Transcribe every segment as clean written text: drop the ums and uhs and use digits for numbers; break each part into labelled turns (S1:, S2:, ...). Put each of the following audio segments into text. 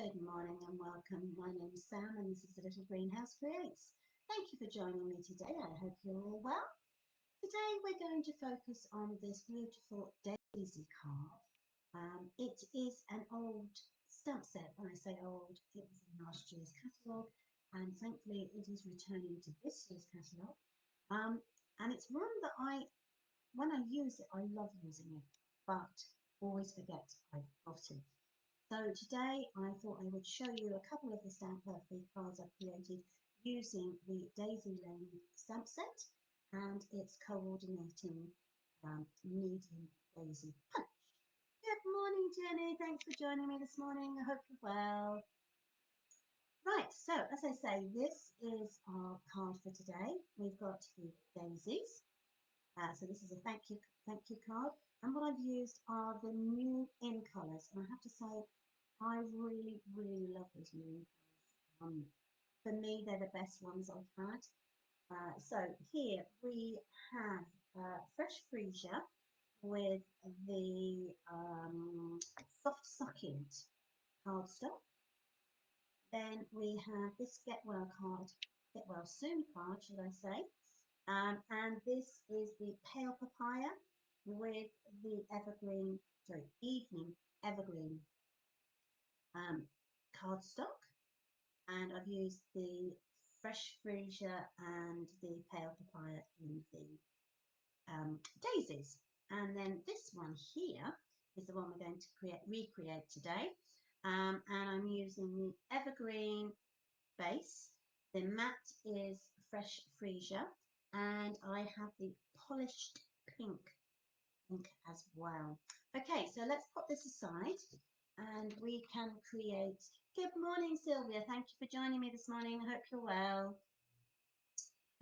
S1: Good morning and welcome. My name is Sam and this is The Little Greenhouse Creates. Thank you for joining me today. I hope you're all well. Today we're going to focus on this beautiful daisy card. It is an old stamp set. When I say old, it was in last year's catalogue and thankfully it is returning to this year's catalogue. And it's one that when I use it, I love using it, but always forget I've got it. So today I thought I would show you a couple of the Stamp Earthly cards I've created using the Daisy Lane stamp set and its coordinating medium daisy punch. Good morning, Jenny. Thanks for joining me this morning. I hope you're well. Right, so as I say, this is our card for today. We've got the daisies. So this is a thank you card. And what I've used are the new in colours. And I have to say, I really, really love these new colours. For me, they're the best ones I've had. So here we have Fresh Freesia with the soft succulent cardstock. Then we have this Get Well Soon card, should I say. And this is the Pale Papaya with the Evening Evergreen cardstock. And I've used the Fresh Freesia and the Pale Papaya in the daisies. And then this one here is the one we're going to recreate today. And I'm using the Evergreen base. The matte is Fresh Freesia. And I have the polished pink as well. Okay, so let's put this aside and we can create. Good morning, Sylvia. Thank you for joining me this morning. I hope you're well.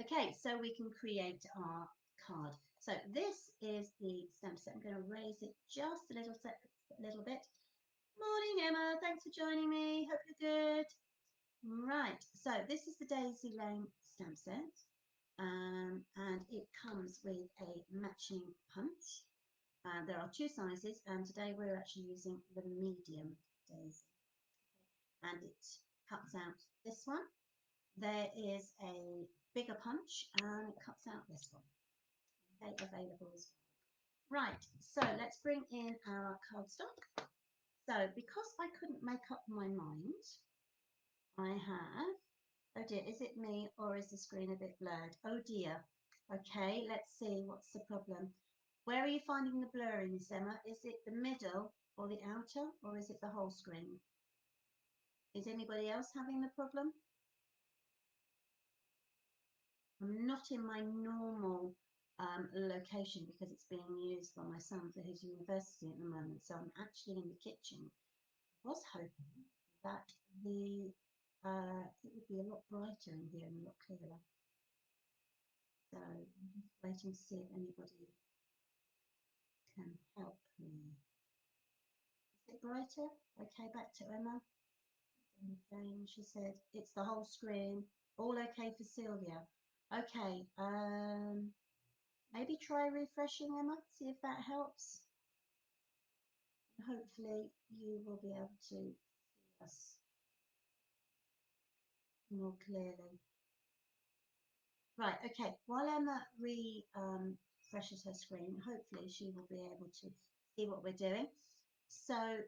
S1: Okay, so we can create our card. So this is the stamp set. I'm going to raise it just a little bit. Morning, Emma. Thanks for joining me. Hope you're good. Right, so this is the Daisy Lane stamp set. And it comes with a matching punch. There are two sizes, and today we're actually using the medium daisy. And it cuts out this one. There is a bigger punch, and it cuts out this one. Okay, available as well. Right, so let's bring in our cardstock. So because I couldn't make up my mind, I have, oh dear, is it me or is the screen a bit blurred? Oh dear. Okay, let's see what's the problem. Where are you finding the blurriness, Emma? Is it the middle or the outer, or is it the whole screen? Is anybody else having the problem? I'm not in my normal location because it's being used by my son for his university at the moment. So I'm actually in the kitchen. I was hoping that it would be a lot brighter in here and a lot clearer. So I'm just waiting to see if anybody can help me. Is it brighter? Okay, back to Emma. She said it's the whole screen. All okay for Sylvia. Okay, maybe try refreshing, Emma, see if that helps. Hopefully you will be able to see us more clearly. Right, okay, while Emma refreshes her screen, hopefully she will be able to see what we're doing. So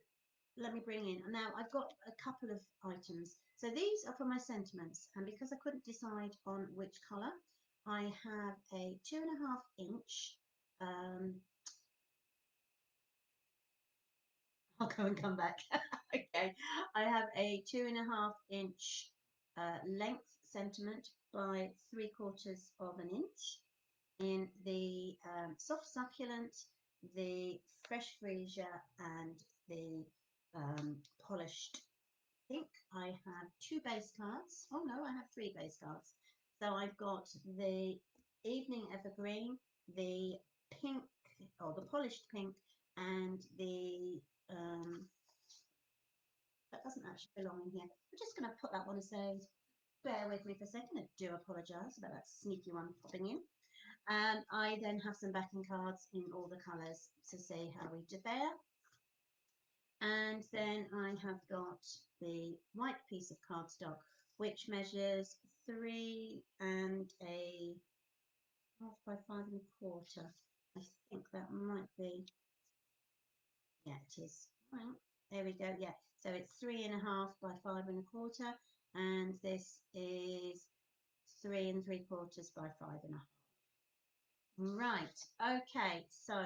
S1: let me bring in, now I've got a couple of items. So these are for my sentiments, and because I couldn't decide on which colour, I have a 2.5 inch, I'll go and come back. Okay, I have a 2.5 inch length sentiment by 3/4 of an inch in the soft succulent, the fresh freesia, and the polished pink. I have 2 base cards. Oh no, I have 3 base cards. So I've got the Evening Evergreen, the pink, or the polished pink, and the that doesn't actually belong in here. I'm just going to put that one aside. Bear with me for a second. I do apologise about that sneaky one popping in. And I then have some backing cards in all the colours to see how we do there. And then I have got the white piece of cardstock, which measures 3 1/2 by 5 1/4. I think that might be, yeah, it is. Right, there we go. Yeah, so it's 3 1/2 by 5 1/4, and this is 3 3/4 by 5 1/2. Right, okay, so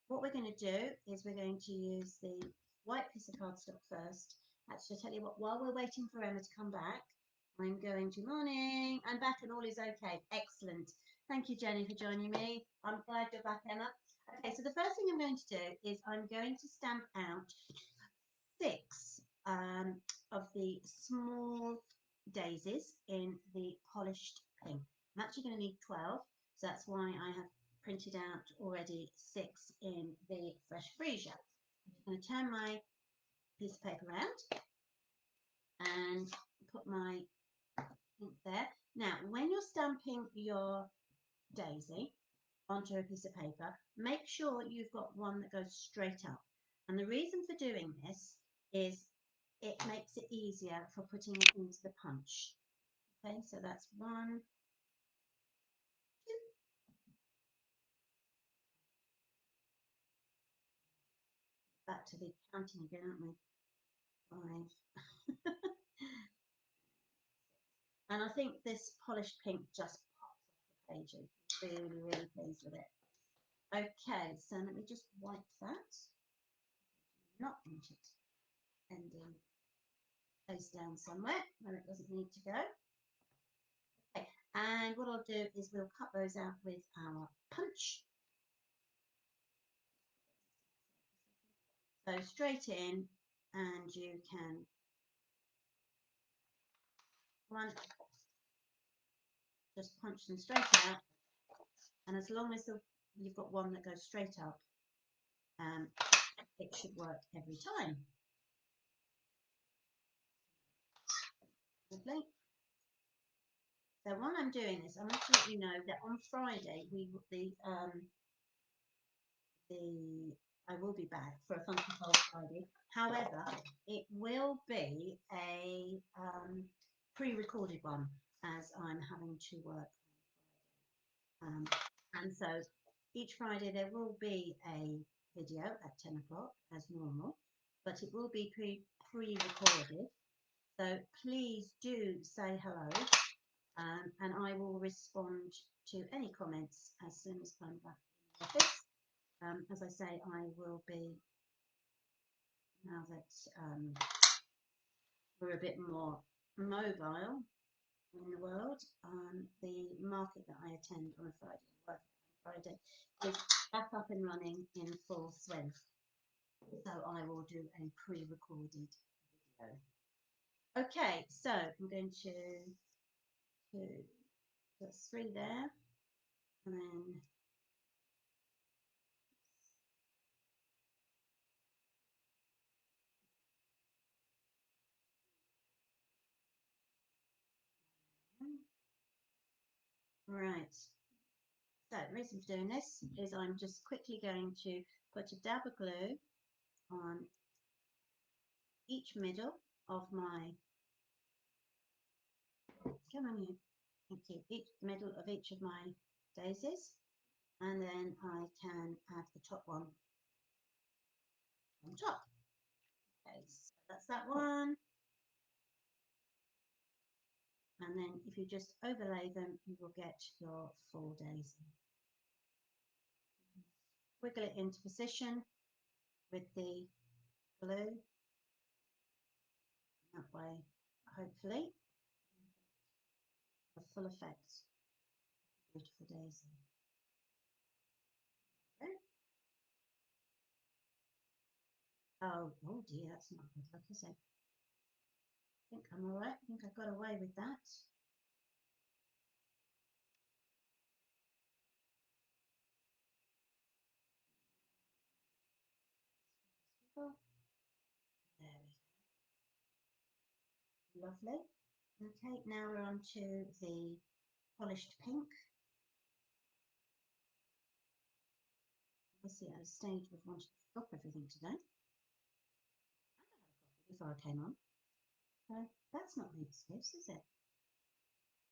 S1: what we're going to do is we're going to use the white piece of cardstock first. Actually, I'll tell you what, while we're waiting for Emma to come back, I'm going to, morning, I'm back and all is okay. Excellent. Thank you, Jenny, for joining me. I'm glad you're back, Emma. Okay, so the first thing I'm going to do is I'm going to stamp out 6 of the small daisies in the polished pink. I'm actually going to need 12, so that's why I have printed out already 6 in the fresh freesia. I'm going to turn my piece of paper around and put my ink there. Now, when you're stamping your daisy onto a piece of paper, make sure you've got one that goes straight up. And the reason for doing this is it makes it easier for putting it into the punch. Okay, so that's 1, 2. Back to the counting again, aren't we? 5. And I think this polished pink just pops off the pages. Really, really pleased with it. Okay, so let me just wipe that. Not want it ending face down somewhere where it doesn't need to go. Okay, and what I'll do is we'll cut those out with our punch. So straight in, and you can just punch them straight out, and as long as you've got one that goes straight up, it should work every time. Lovely. So while I'm doing this, I want to let you know that on Friday I will be back for a Funky Fold Friday. However, it will be a pre-recorded one, as I'm having to work on Friday. And so each Friday there will be a video at 10 o'clock as normal, but it will be pre-recorded. So please do say hello, and I will respond to any comments as soon as I'm back in the office. As I say, I will be, now that we're a bit more mobile in the world, the market that I attend on a Friday is back up and running in full swing. So I will do a pre-recorded video. Okay, so I'm going to put 3 there, and then right. So the reason for doing this is I'm just quickly going to put a dab of glue on each middle of my, come on you, thank you, each middle of each of my daisies, and then I can add the top one on top. Okay, so that's that one. And then if you just overlay them, you will get your full daisy. Wiggle it into position with the glue. That way, hopefully, a full effect. Beautiful daisy. Okay. Oh dear, that's not good luck, is it? I think I'm all right. I think I got away with that. There we go. Lovely. Okay, now we're on to the polished pink. Obviously at a stage we've wanted to stop everything today. before I came on. So that's not an excuse, is it?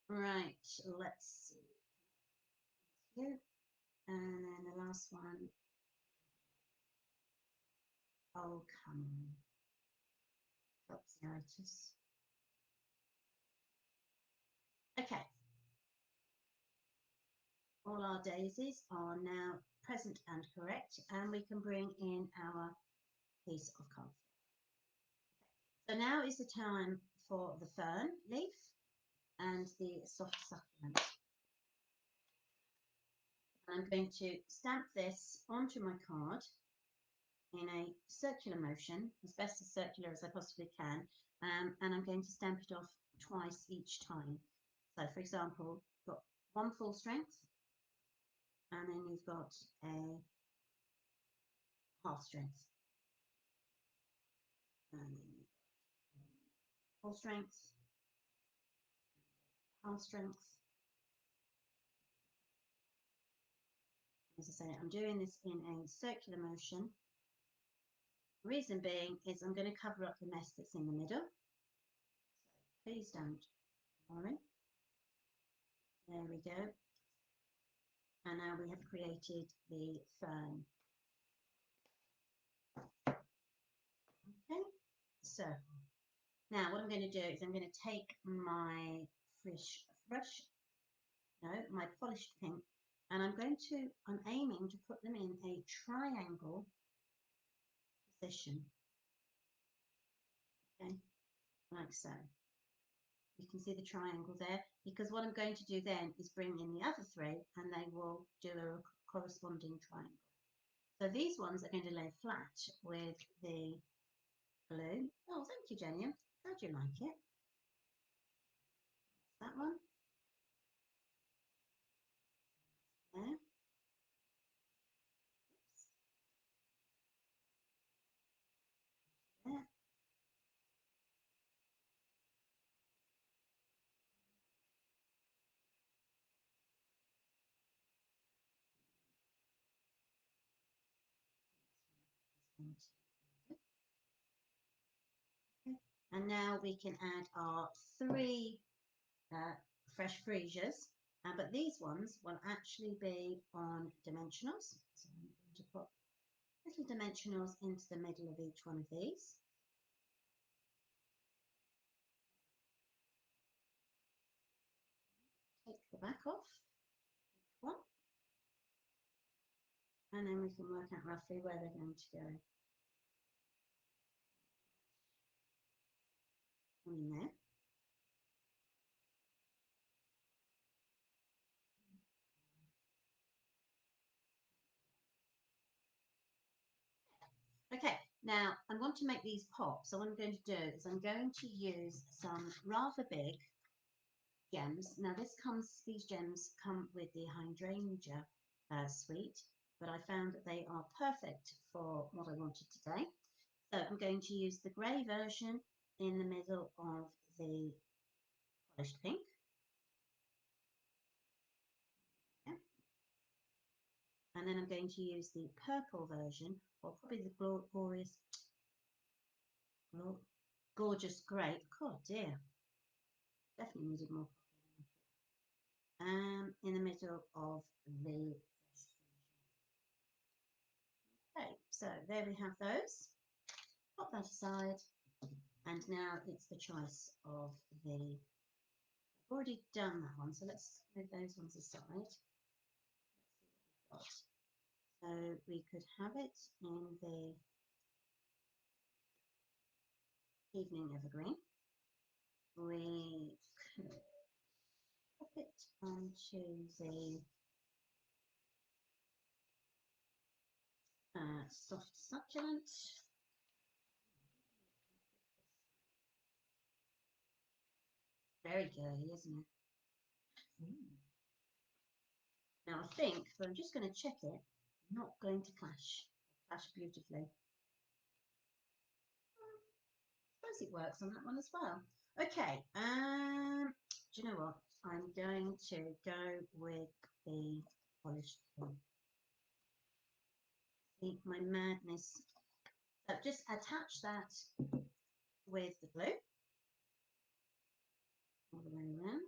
S1: Right, let's see. Here. And then the last one. Oh, come on. Helps. Okay. All our daisies are now present and correct, and we can bring in our piece of cardstock. So now is the time for the fern leaf and the soft succulent. I'm going to stamp this onto my card in a circular motion, as best as circular as I possibly can, and I'm going to stamp it off twice each time. So for example, you've got one full strength, and then you've got a half strength, and then you've got full strength, half strength. As I say, I'm doing this in a circular motion. Reason being is I'm going to cover up the mess that's in the middle. So please don't worry. There we go. And now we have created the fern. Okay, so now what I'm going to do is I'm going to take my my polished pink, and I'm aiming to put them in a triangle position. Okay, like so. You can see the triangle there, because what I'm going to do then is bring in the other three and they will do a corresponding triangle. So these ones are going to lay flat with the blue. Oh, thank you, Jenny. I'm glad you like it. That one. There. Oops. There. Okay. And now we can add our three fresh freesias, but these ones will actually be on dimensionals. So I'm going to put little dimensionals into the middle of each one of these. Take the back off, one, and then we can work out roughly where they're going to go. In there. Okay, now I want to make these pop, so what I'm going to do is I'm going to use some rather big gems. Now these gems come with the hydrangea suite, but I found that they are perfect for what I wanted today. So I'm going to use the grey version in the middle of the polished pink. Yeah. And then I'm going to use the purple version, or probably the gorgeous grape. God dear, definitely needed more in the middle of the okay, so there we have those. Pop that aside, and now it's the choice of the. I've already done that one, so let's move those ones aside. Let's see what we've got. So we could have it in the evening evergreen. We could pop it onto the soft succulent. Very girly, isn't it? Now I think, but I'm just going to check it, not going to clash beautifully. I suppose it works on that one as well. Okay, do you know what? I'm going to go with the polished pink. See my madness. So just attach that with the glue all the way around.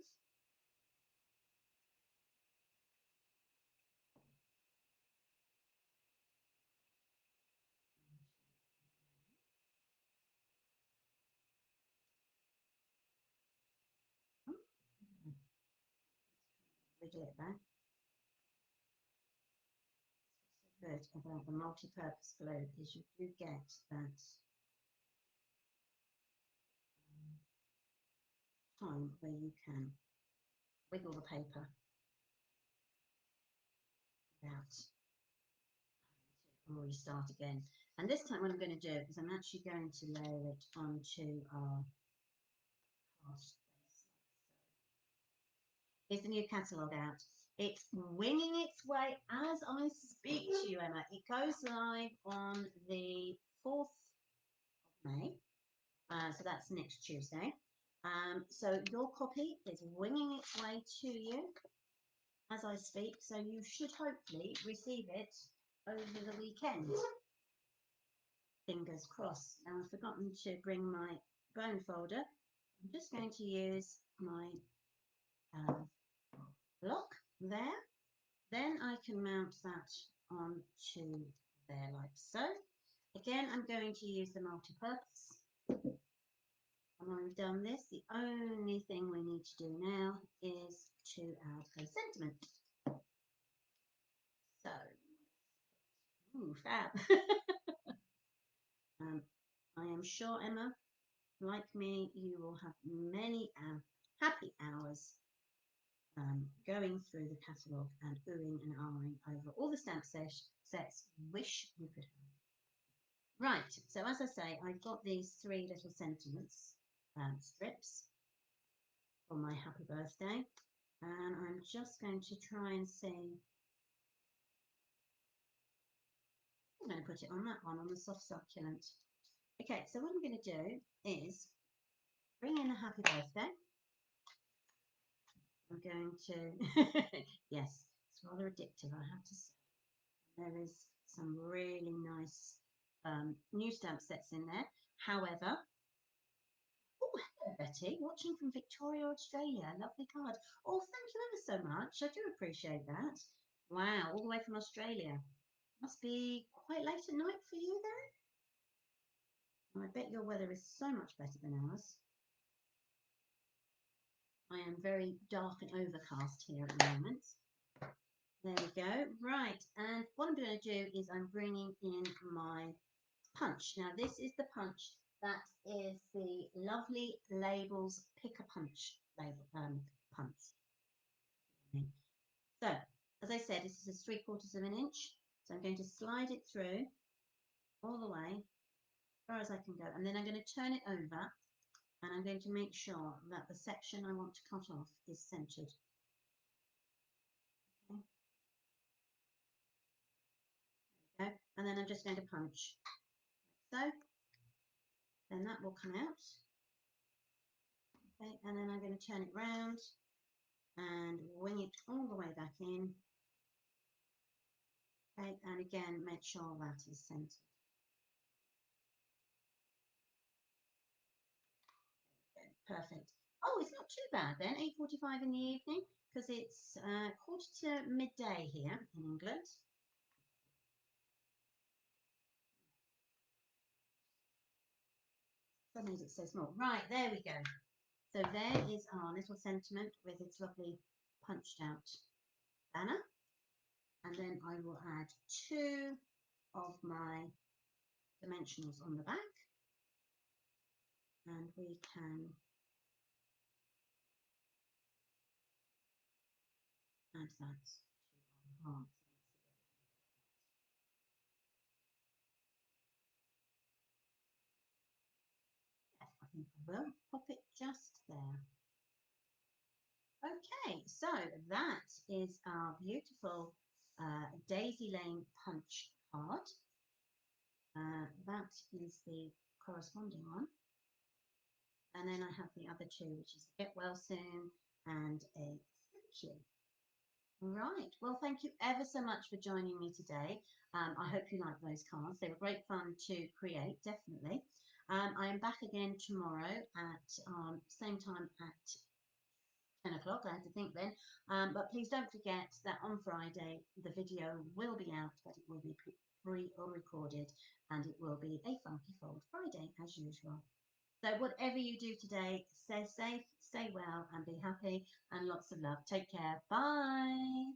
S1: Wiggle it back. What's so good about the multi-purpose glue is you do get that time where you can wiggle the paper without restart again. And this time what I'm going to do is I'm actually going to layer it onto our card base like so. Here's the new catalogue out. It's winging its way as I speak to you, Emma. It goes live on the 4th of May. So that's next Tuesday. So your copy is winging its way to you as I speak. So you should hopefully receive it over the weekend. Fingers crossed. Now I've forgotten to bring my bone folder. I'm just going to use my block there. Then I can mount that onto there like so. Again, I'm going to use the multi-purpose. And when we've done this, the only thing we need to do now is to add a sentiment. So, ooh, fab. I am sure, Emma, like me, you will have many happy hours going through the catalogue and oohing and ahhing over all the stamp sets wish you could have. Right, so as I say, I've got these 3 little sentiments strips for my happy birthday, and I'm just going to try and see. I'm going to put it on that one, on the soft succulent. Okay, so what I'm going to do is bring in a happy birthday. I'm going to, yes, it's rather addictive, I have to say. There is some really nice new stamp sets in there. However, oh, hello Betty, watching from Victoria, Australia. Lovely card. Oh, thank you ever so much. I do appreciate that. Wow, all the way from Australia. Must be quite late at night for you then. I bet your weather is so much better than ours. I am very dark and overcast here at the moment. There we go. Right, and what I'm going to do is I'm bringing in my punch. Now, this is the punch that is the lovely Labels Pick-a-Punch label punch. So, as I said, this is 3/4 of an inch. So I'm going to slide it through all the way as far as I can go, and then I'm going to turn it over, and I'm going to make sure that the section I want to cut off is centered. Okay. There we go. And then I'm just going to punch like so. Then that will come out. Okay, and then I'm going to turn it round and wing it all the way back in. Okay, and again, make sure that is centered. Okay, perfect. Oh, it's not too bad then, 8:45 in the evening, because it's 1/4 to midday here in England. That made it so small. Right, there we go. So there is our little sentiment with its lovely punched out banner. And then I will add 2 of my dimensionals on the back. And we can add that to our heart. Yes, I think I will pop it just there. Okay, so that is our beautiful Daisy Lane punch card. That is the corresponding one. And then I have the other 2, which is Get Well Soon and a Thank You. Right, well, thank you ever so much for joining me today. I hope you like those cards. They were great fun to create, definitely. I am back again tomorrow at same time at 10 o'clock. I had to think then. But please don't forget that on Friday the video will be out, but it will be pre or recorded, and it will be a Funky Fold Friday as usual. So whatever you do today, stay safe, stay well, and be happy, and lots of love. Take care. Bye.